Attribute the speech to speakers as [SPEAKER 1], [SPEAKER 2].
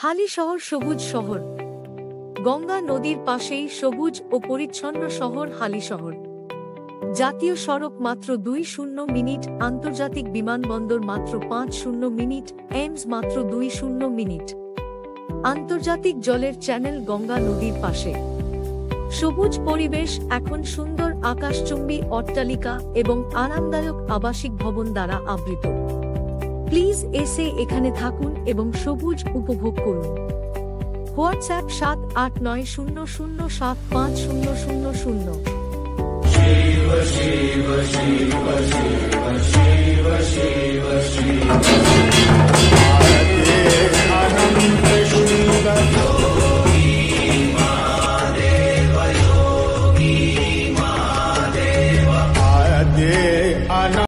[SPEAKER 1] হালিশহর সবুজ শহর। গঙ্গা নদীর পাশেই সবুজ ও পরিচ্ছন্ন শহর হালিশহর। জাতীয় সড়ক মাত্র 20 মিনিট, আন্তর্জাতিক বিমানবন্দর মাত্র 50 মিনিট, এমস মাত্র 20 মিনিট। আন্তর্জাতিক জলের চ্যানেল গঙ্গা নদীর পাশে। সবুজ পরিবেশ, এখন সুন্দর আকাশচুম্বী অট্টালিকা এবং আরামদায়ক আবাসিক ভবন দ্বারা আবৃত। প্লিজ এসে এখানে থাকুন এবং সবুজ উপভোগ করুন। হোয়াটসঅ্যাপ 7890075000।
[SPEAKER 2] শিব শিব শিব শিব শিব শিব শিব